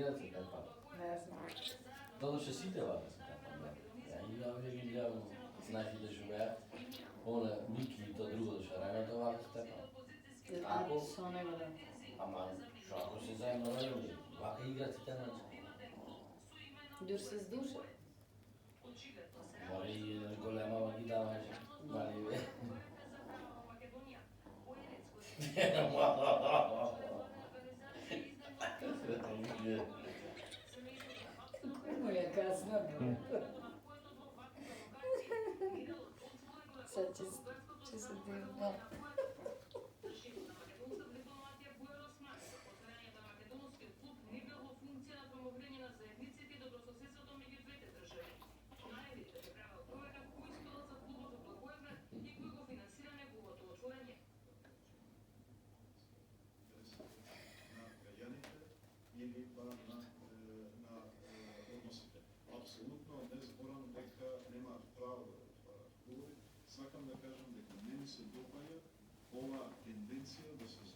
играат се така. Не знам. Додеше сите вака се така. Ја ги гледам, нашите живеат. Она Мики и тоа друго шарањето вака се така. Ако Со него да. ама што ако се заедно родени, вака играат сите на. Дур се здуша. Мори и голема ги даваше. Мали бе. Кој му ја казна? Сад ќе се дивна. Или на односите. Апсолутно не зборам дека немаат право да отварат клубови. Сакам да кажам дека не ми се допаѓа оваа тенденција да се